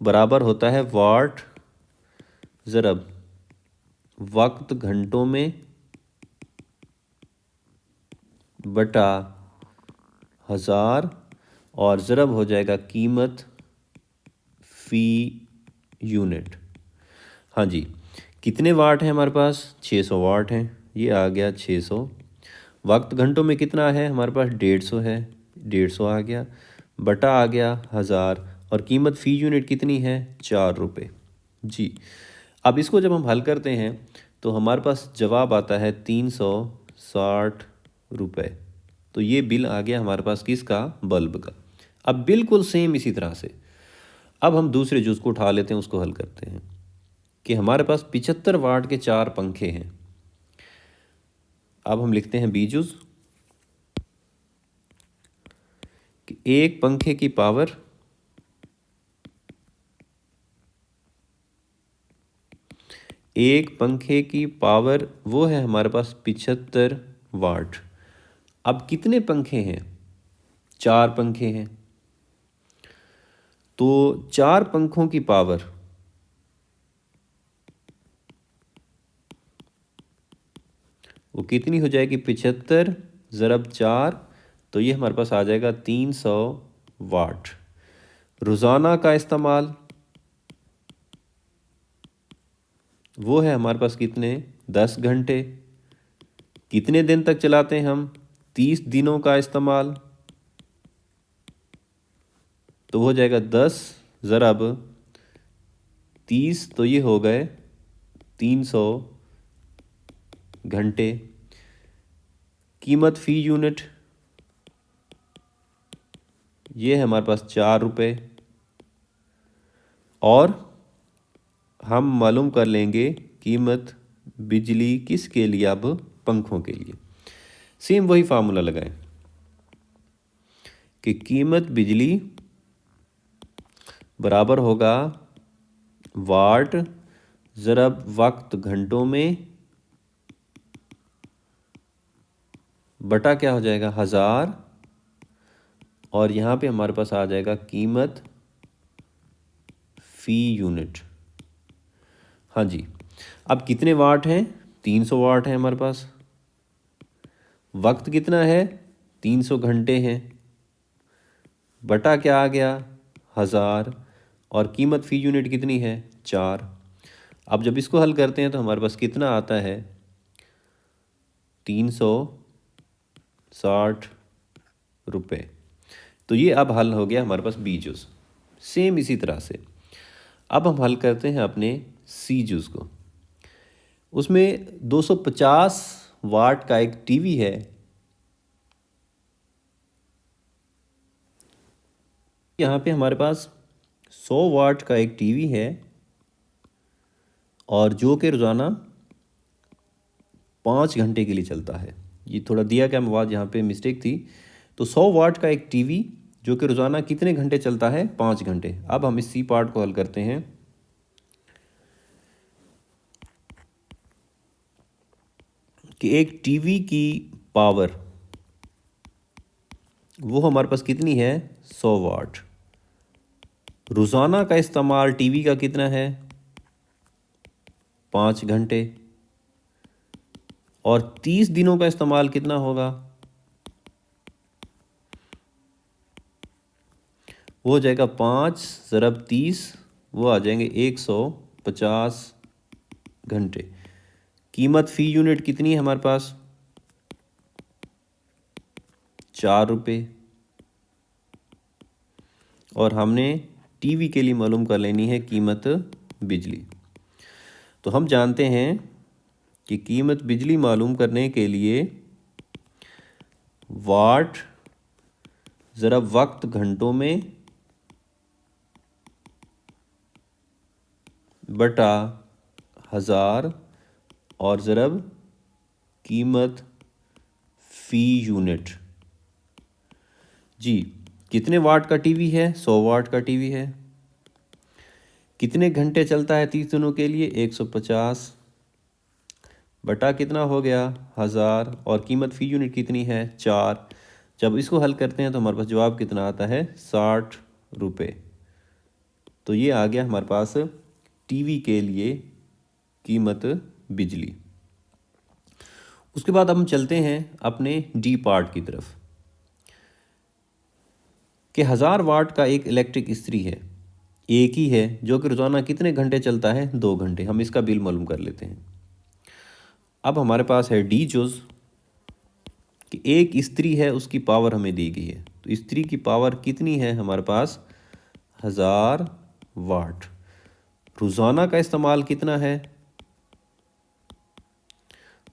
Speaker 1: बराबर होता है वाट ज़रब वक्त घंटों में बटा 1000 और ज़रब हो जाएगा कीमत फ़ी यूनिट। हाँ जी, कितने वाट हैं हमारे पास, 600 वाट हैं, ये आ गया 600। वक्त घंटों में कितना है हमारे पास, 150 है, 150 आ गया, बटा आ गया 1000 और कीमत फ़ी यूनिट कितनी है, 4 रुपये जी। अब इसको जब हम हल करते हैं तो हमारे पास जवाब आता है 360 रुपये। तो ये बिल आ गया हमारे पास किसका, बल्ब का। अब बिल्कुल सेम इसी तरह से अब हम दूसरे जुज़ को उठा लेते हैं, उसको हल करते हैं कि हमारे पास 75 वाट के 4 पंखे हैं। अब हम लिखते हैं बी जुज़ कि एक पंखे की पावर वो है हमारे पास 75 वाट। अब कितने पंखे हैं, 4 पंखे हैं। तो 4 पंखों की पावर वो कितनी हो जाएगी, 75 ज़रब 4, तो ये हमारे पास आ जाएगा 300 वाट। रोज़ाना का इस्तेमाल वो है हमारे पास कितने, 10 घंटे। कितने दिन तक चलाते हैं हम, 30 दिनों का इस्तेमाल, तो हो जाएगा 10 ज़रब 30, तो ये हो गए 300 घंटे। कीमत फ़ी यूनिट ये है हमारे पास 4 रुपये। और हम मालूम कर लेंगे कीमत बिजली किसके लिए, अब पंखों के लिए। सेम वही फार्मूला लगाएं कि कीमत बिजली बराबर होगा वाट ज़रब वक्त घंटों में बटा क्या हो जाएगा, 1000, और यहाँ पे हमारे पास आ जाएगा कीमत फ़ी यूनिट। हाँ जी, अब कितने वाट हैं, 300 वाट है हमारे पास। वक्त कितना है, 300 घंटे हैं, बटा क्या आ गया, 1000, और कीमत फ़ी यूनिट कितनी है, 4। अब जब इसको हल करते हैं तो हमारे पास कितना आता है, 360 रुपये। तो ये अब हल हो गया हमारे पास बी जूस। सेम इसी तरह से अब हम हल करते हैं अपने सी जूस को। उसमें 250 वाट का एक टीवी है। यहाँ पे हमारे पास 100 वाट का एक टीवी है और जो कि रोज़ाना 5 घंटे के लिए चलता है। ये थोड़ा दिया क्या मवाद यहाँ पे मिस्टेक थी। तो 100 वाट का एक टीवी जो कि रोज़ाना कितने घंटे चलता है? 5 घंटे। अब हम इस सी पार्ट को हल करते हैं। कि एक टीवी की पावर वो हमारे पास कितनी है? 100 वाट। रोज़ाना का इस्तेमाल टीवी का कितना है? 5 घंटे। और 30 दिनों का इस्तेमाल कितना होगा? वो हो जाएगा 5 ज़रब 30, वो आ जाएंगे 150 घंटे। कीमत फ़ी यूनिट कितनी है हमारे पास? 4 रुपये। और हमने टीवी के लिए मालूम कर लेनी है कीमत बिजली। तो हम जानते हैं कि कीमत बिजली मालूम करने के लिए वाट ज़रब वक्त घंटों में बटा 1000 और ज़रब कीमत फ़ी यूनिट। जी, कितने वाट का टीवी है? 100 वाट का टीवी है। कितने घंटे चलता है 30 दिनों के लिए? 150 बटा कितना हो गया? 1000। और कीमत फ़ी यूनिट कितनी है? 4। जब इसको हल करते हैं तो हमारे पास जवाब कितना आता है? 60 रुपये। तो ये आ गया हमारे पास टीवी के लिए कीमत बिजली। उसके बाद हम चलते हैं अपने डी पार्ट की तरफ। कि 1000 वाट का एक इलेक्ट्रिक इस्त्री है, एक ही है, जो कि रोज़ाना कितने घंटे चलता है? 2 घंटे। हम इसका बिल मालूम कर लेते हैं। अब हमारे पास है डी जोज कि एक इस्त्री है, उसकी पावर हमें दी गई है। तो इस्त्री की पावर कितनी है हमारे पास? 1000 वाट। रोज़ाना का इस्तेमाल कितना है?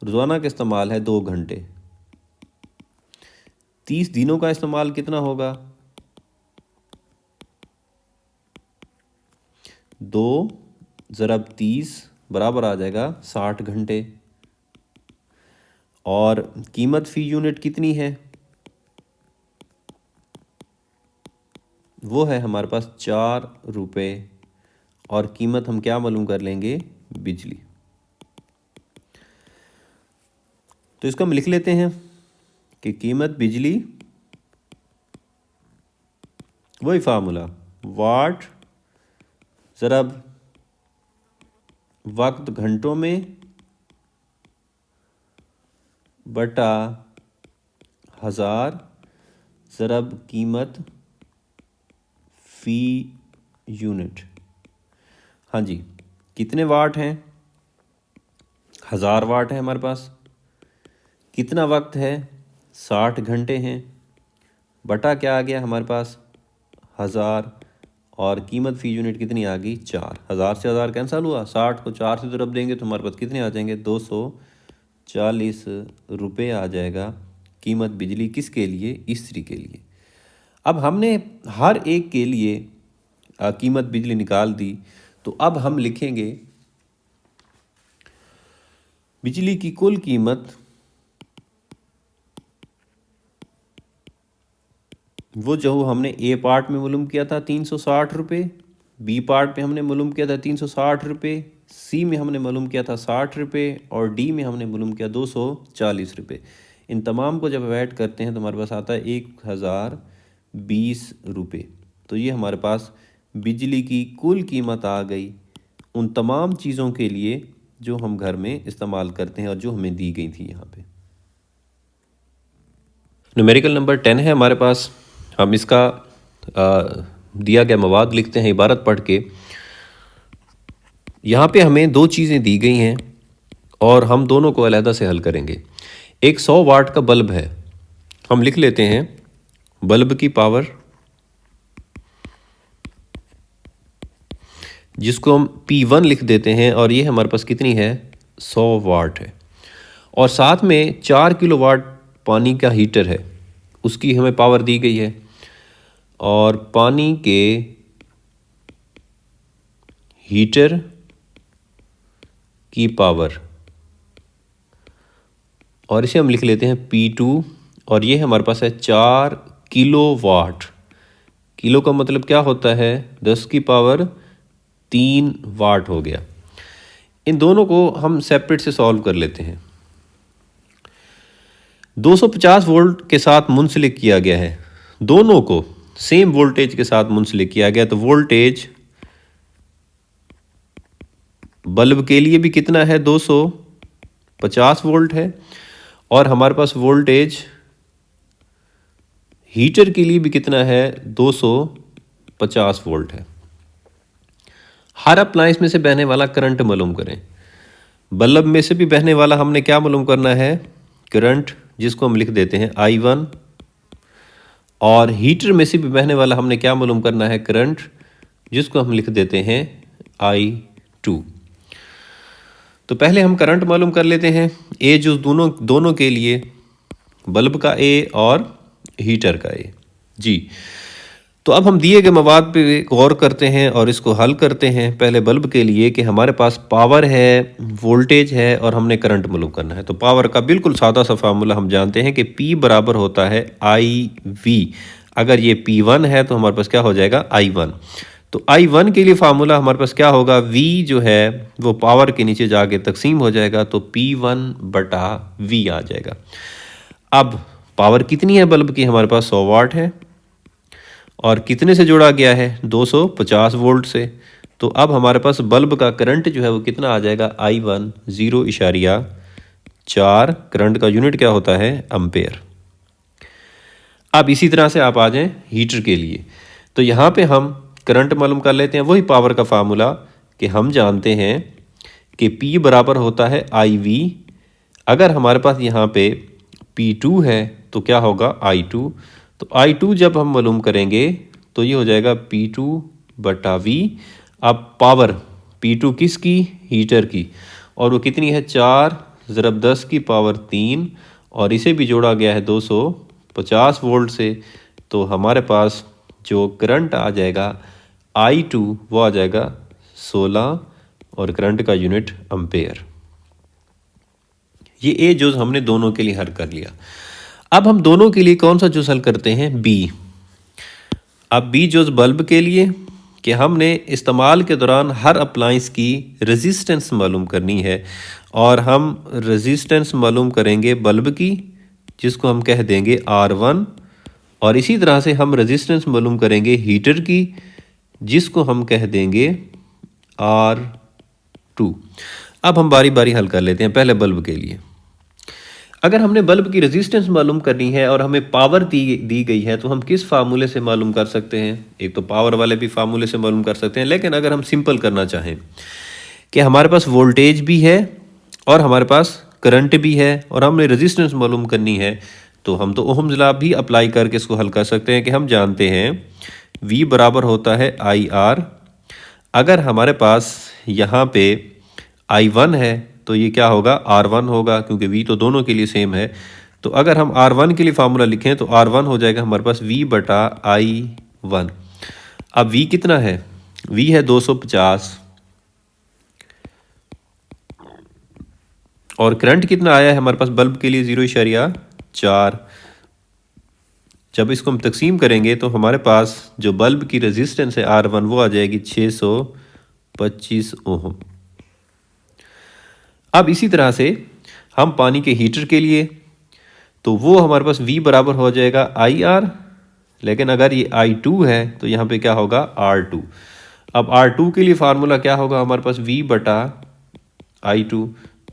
Speaker 1: रोज़ाना का इस्तेमाल है 2 घंटे। 30 दिनों का इस्तेमाल कितना होगा? 2 ज़रब 30 बराबर आ जाएगा 60 घंटे। और कीमत फ़ी यूनिट कितनी है? वो है हमारे पास 4 रुपये। और कीमत हम क्या मालूम कर लेंगे? बिजली। तो इसको हम लिख लेते हैं कि कीमत बिजली, वही फार्मूला, वाट ज़रब वक्त घंटों में बटा 1000 ज़रब कीमत फ़ी यूनिट। हाँ जी, कितने वाट हैं? 1000 वाट है हमारे पास। कितना वक्त है? 60 घंटे हैं। बटा क्या आ गया हमारे पास? 1000। और कीमत फ़ी यूनिट कितनी आ गई? 4। 1000 से 1000 कैंसिल हुआ, 60 को 4 से ज़रब देंगे तो हमारे पास कितने आ जाएंगे? 240 रुपये आ जाएगा कीमत बिजली। किसके लिए? इस्त्री के लिए। अब हमने हर एक के लिए कीमत बिजली निकाल दी। तो अब हम लिखेंगे बिजली की कुल कीमत, वो जो हमने ए पार्ट में मालूम किया था 360 रुपये, बी पार्ट में हमने मालूम किया था 360 रुपये, सी में हमने मालूम किया था 60 रुपये और डी में हमने मालूम किया 240 रुपये। इन तमाम को जब ऐड करते हैं तो हमारे पास आता है 1020 रुपये। तो ये हमारे पास बिजली की कुल कीमत आ गई उन तमाम चीज़ों के लिए जो हम घर में इस्तेमाल करते हैं और जो हमें दी गई थी यहाँ पे। न्यूमेरिकल नंबर 10 है हमारे पास। हम इसका दिया गया मवाद लिखते हैं इबारत पढ़ के। यहाँ पे हमें 2 चीज़ें दी गई हैं और हम दोनों को अलहदा से हल करेंगे। एक 100 वाट का बल्ब है, हम लिख लेते हैं बल्ब की पावर, जिसको हम P1 लिख देते हैं, और ये हमारे पास कितनी है, 100 वाट है। और साथ में 4 किलोवाट पानी का हीटर है, उसकी हमें पावर दी गई है। और पानी के हीटर की पावर, और इसे हम लिख लेते हैं P2, और ये हमारे पास है 4 किलोवाट। किलो का मतलब क्या होता है, 10 की पावर 3 वाट हो गया। इन दोनों को हम सेपरेट से सॉल्व कर लेते हैं। 250 वोल्ट के साथ मुंसलिक किया गया है, दोनों को सेम वोल्टेज के साथ मुंसलिक किया गया, तो वोल्टेज बल्ब के लिए भी कितना है, 250 वोल्ट है, और हमारे पास वोल्टेज हीटर के लिए भी कितना है, 250 वोल्ट है। हर अप्लायंस में से बहने वाला करंट मालूम करें। बल्ब में से भी बहने वाला हमने क्या मालूम करना है, करंट, जिसको हम लिख देते हैं I1, और हीटर में से भी बहने वाला हमने क्या मालूम करना है, करंट, जिसको हम लिख देते हैं I2। तो पहले हम करंट मालूम कर लेते हैं, ए जो दोनों के लिए, बल्ब का ए और हीटर का ए। जी, तो अब हम दिए गए मवाद पे गौर करते हैं और इसको हल करते हैं। पहले बल्ब के लिए कि हमारे पास पावर है, वोल्टेज है, और हमने करंट मालूम करना है। तो पावर का बिल्कुल सादा सा फार्मूला हम जानते हैं कि P बराबर होता है IV। अगर ये P1 है तो हमारे पास क्या हो जाएगा, I1। तो I1 के लिए फार्मूला हमारे पास क्या होगा, V जो है वो पावर के नीचे जाके तकसीम हो जाएगा, तो P1/V आ जाएगा। अब पावर कितनी है बल्ब की, हमारे पास 100 वाट है, और कितने से जोड़ा गया है, 250 वोल्ट से। तो अब हमारे पास बल्ब का करंट जो है वो कितना आ जाएगा, I1 0.4, करंट का यूनिट क्या होता है, एम्पेयर। अब इसी तरह से आप आ जाएं हीटर के लिए। तो यहाँ पे हम करंट मालूम कर लेते हैं, वही पावर का फार्मूला कि हम जानते हैं कि P बराबर होता है IV। अगर हमारे पास यहाँ पे P2 है तो क्या होगा, I2। तो I2 जब हम मालूम करेंगे तो ये हो जाएगा P2/V। अब पावर P2 किसकी, हीटर की, और वो कितनी है, 4 × 10 की पावर 3, और इसे भी जोड़ा गया है 250 वोल्ट से। तो हमारे पास जो करंट आ जाएगा I2 वो आ जाएगा 16, और करंट का यूनिट एम्पेयर। ये ए जो हमने दोनों के लिए हल कर लिया। अब हम दोनों के लिए कौन सा जूस हल करते हैं, बी। अब बी जूस बल्ब के लिए कि हमने इस्तेमाल के दौरान हर अप्लायंस की रेजिस्टेंस मालूम करनी है, और हम रेजिस्टेंस मालूम करेंगे बल्ब की, जिसको हम कह देंगे R1, और इसी तरह से हम रेजिस्टेंस मालूम करेंगे हीटर की, जिसको हम कह देंगे R2। अब हम बारी बारी हल कर लेते हैं। पहले बल्ब के लिए, अगर हमने बल्ब की रेजिस्टेंस मालूम करनी है और हमें पावर दी गई है, तो हम किस फार्मूले से मालूम कर सकते हैं, एक तो पावर वाले भी फार्मूले से मालूम कर सकते हैं, लेकिन अगर हम सिंपल करना चाहें कि हमारे पास वोल्टेज भी है और हमारे पास करंट भी है और हमने रेजिस्टेंस मालूम करनी है, तो हम तो ओहम्स लॉ भी अप्लाई करके इसको हल कर सकते हैं कि हम जानते हैं V बराबर होता है IR। अगर हमारे पास यहाँ पे I1 है तो ये क्या होगा, R1 होगा, क्योंकि V तो दोनों के लिए सेम है। तो अगर हम R1 के लिए फार्मूला लिखें तो R1 हो जाएगा हमारे पास V/I1। अब V कितना है, V है 250, और करंट कितना आया है हमारे पास बल्ब के लिए, 0.4। जब इसको हम तकसीम करेंगे तो हमारे पास जो बल्ब की रेजिस्टेंस है R1 वो आ जाएगी 625 ओहम। अब इसी तरह से हम पानी के हीटर के लिए, तो वो हमारे पास V बराबर हो जाएगा IR, लेकिन अगर ये I2 है तो यहाँ पे क्या होगा, R2। अब R2 के लिए फार्मूला क्या होगा हमारे पास, V/I2।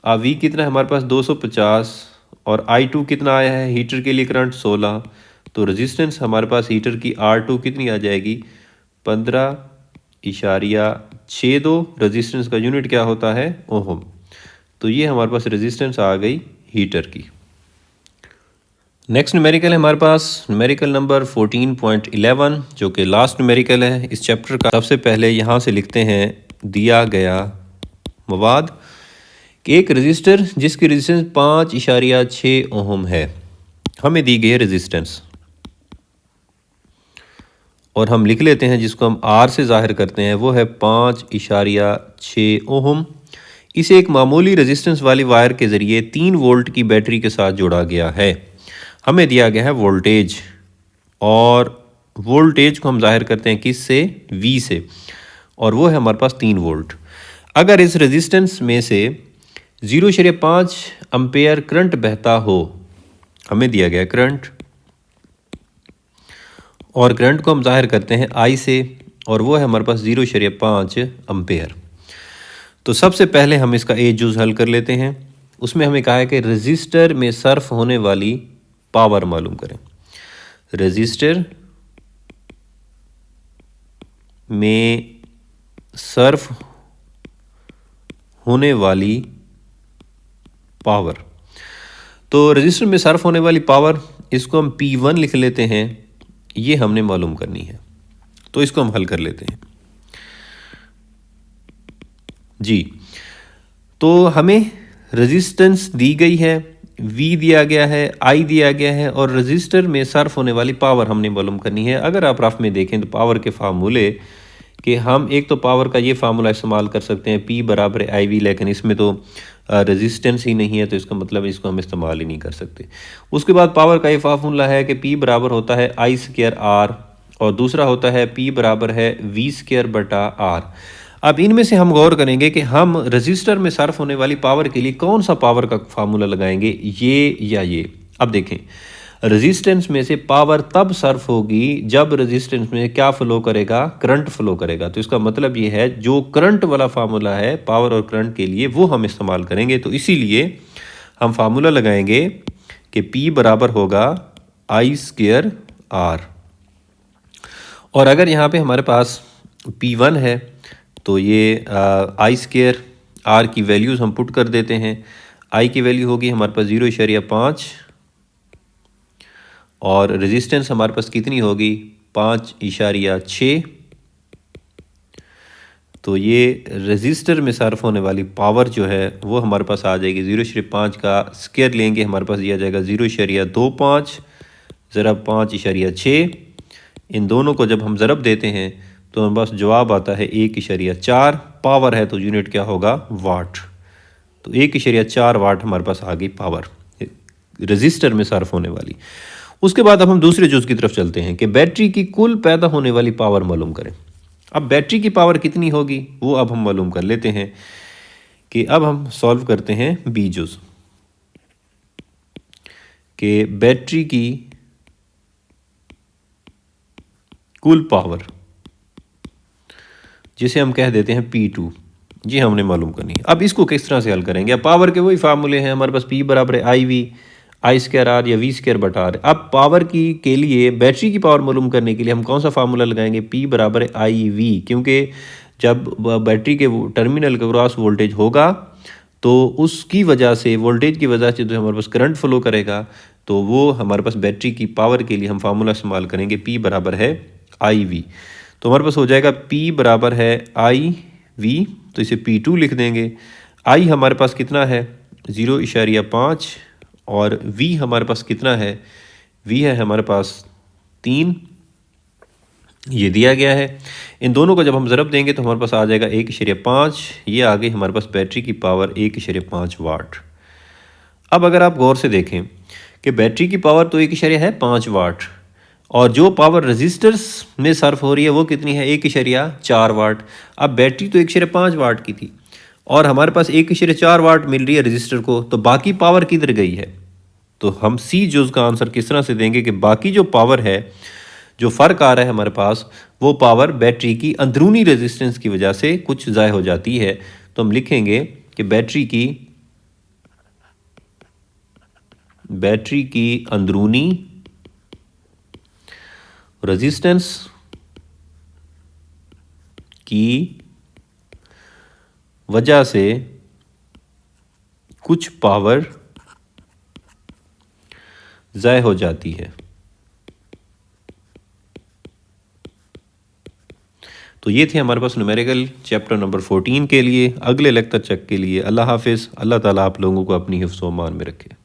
Speaker 1: अब V कितना है हमारे पास 250, और I2 कितना आया है, हीटर के लिए करंट 16। तो रेजिस्टेंस हमारे पास हीटर की R2 कितनी आ जाएगी, 15.62। रेजिस्टेंस का यूनिट क्या होता है, ओहम। तो ये हमारे पास रेजिस्टेंस आ गई हीटर की। नेक्स्ट न्यूमेरिकल है हमारे पास न्यूमेरिकल नंबर 14.11 जो कि लास्ट न्यूमेरिकल है इस चैप्टर का। सबसे पहले यहाँ से लिखते हैं दिया गया मवाद कि एक रजिस्टर जिसकी रेजिस्टेंस 5.6 ओहम है, हमें दी गई है रेजिस्टेंस, और हम लिख लेते हैं जिसको हम आर से ज़ाहिर करते हैं, वो है 5.6 ओहम। इसे एक मामूली रेजिस्टेंस वाली वायर के ज़रिए 3 वोल्ट की बैटरी के साथ जोड़ा गया है। हमें दिया गया है वोल्टेज, और वोल्टेज को हम जाहिर करते हैं किस से, वी से, और वो है हमारे पास 3 वोल्ट। अगर इस रेजिस्टेंस में से 0.5 एम्पेयर करंट बहता हो, हमें दिया गया करंट, और करंट को हम जाहिर करते हैं आई से, और वो है हमारे पास 0.5 एम्पेयर। तो सबसे पहले हम इसका ए जुज़ हल कर लेते हैं। उसमें हमें कहा है कि रजिस्टर में सर्फ होने वाली पावर मालूम करें। रजिस्टर में सर्फ होने वाली पावर, तो रजिस्टर में सर्फ होने वाली पावर, इसको हम P1 लिख लेते हैं, ये हमने मालूम करनी है। तो इसको हम हल कर लेते हैं जी। तो हमें रेजिस्टेंस दी गई है, V दिया गया है, I दिया गया है, और रजिस्टर में सर्फ होने वाली पावर हमने मालूम करनी है। अगर आप रफ में देखें तो पावर के फार्मूले कि हम एक तो पावर का ये फार्मूला इस्तेमाल कर सकते हैं P बराबर है IV, लेकिन इसमें तो रेजिस्टेंस ही नहीं है, तो इसका मतलब इसको हम इस्तेमाल ही नहीं कर सकते। उसके बाद पावर का ये फार्मूला है कि P बराबर होता है I²R, और दूसरा होता है P बराबर है V²/R। अब इनमें से हम गौर करेंगे कि हम रजिस्टर में सर्फ होने वाली पावर के लिए कौन सा पावर का फार्मूला लगाएंगे, ये या ये। अब देखें, रेजिस्टेंस में से पावर तब सर्फ होगी जब रेजिस्टेंस में क्या फ्लो करेगा, करंट फ्लो करेगा। तो इसका मतलब ये है जो करंट वाला फार्मूला है पावर और करंट के लिए, वो हम इस्तेमाल करेंगे। तो इसीलिए हम फार्मूला लगाएंगे कि P बराबर होगा I²R। और अगर यहाँ पे हमारे पास P1 है तो ये I²R की वैल्यूज़ हम पुट कर देते हैं। I की वैल्यू होगी हमारे पास 0.5, और रेजिस्टेंस हमारे पास कितनी होगी 5.6। तो ये रेजिस्टर में सर्फ होने वाली पावर जो है वो हमारे पास आ जाएगी, 0.5 का स्क्वायर लेंगे हमारे पास दिया जाएगा 0.25 ज़रब 5.6। इन दोनों को जब हम ज़रब देते हैं तो हमारे पास जवाब आता है 1.4। पावर है तो यूनिट क्या होगा, वाट। तो 1.4 वाट हमारे पास आ गई पावर रेजिस्टर में सर्फ होने वाली। उसके बाद अब हम दूसरे जुज़ की तरफ चलते हैं कि बैटरी की कुल पैदा होने वाली पावर मालूम करें। अब बैटरी की पावर कितनी होगी वो अब हम मालूम कर लेते हैं कि अब हम सॉल्व करते हैं बी जुज़ कि बैटरी की कुल पावर, जिसे हम कह देते हैं P2, जी हमने मालूम करनी है। अब इसको किस तरह से हल करेंगे। अब पावर के वही फार्मूले हैं हमारे पास, P बराबर है IV I²R या V²/R। अब पावर की के लिए बैटरी की पावर मालूम करने के लिए हम कौन सा फार्मूला लगाएंगे, P बराबर है IV, क्योंकि जब बैटरी के टर्मिनल के क्रॉस वोल्टेज होगा तो उसकी वजह से, वोल्टेज की वजह से जो हमारे पास करंट फ्लो करेगा, तो वो हमारे पास बैटरी की पावर के लिए हम फार्मूला इस्तेमाल करेंगे P बराबर है IV। तो हमारे पास हो जाएगा P बराबर है IV, तो इसे P2 लिख देंगे। I हमारे पास कितना है 0.5, और V हमारे पास कितना है, V है हमारे पास 3, ये दिया गया है। इन दोनों को जब हम ज़रब देंगे तो हमारे पास आ जाएगा 1.5, ये आ गई हमारे पास बैटरी की पावर 1.5 वाट। अब अगर आप गौर से देखें कि बैटरी की पावर तो 1.5 वाट, और जो पावर रजिस्टर्स में सर्फ हो रही है वो कितनी है 1.4 वाट। अब बैटरी तो 1.5 वाट की थी और हमारे पास 1.4 वाट मिल रही है रजिस्टर को, तो बाकी पावर किधर गई है। तो हम सी जुज़ का आंसर किस तरह से देंगे कि बाकी जो पावर है, जो फ़र्क आ रहा है हमारे पास, वो पावर बैटरी की अंदरूनी रेजिस्टेंस की वजह से कुछ ज़ाय हो जाती है। तो हम लिखेंगे कि बैटरी की अंदरूनी रेजिस्टेंस की वजह से कुछ पावर ज़ाय हो जाती है। तो ये थे हमारे पास न्यूमेरिकल चैप्टर नंबर 14 के लिए। अगले लेक्चर चेक के लिए अल्लाह हाफिज़। अल्लाह ताला आप लोगों को अपनी हिफ्ज़ व अमान में रखे।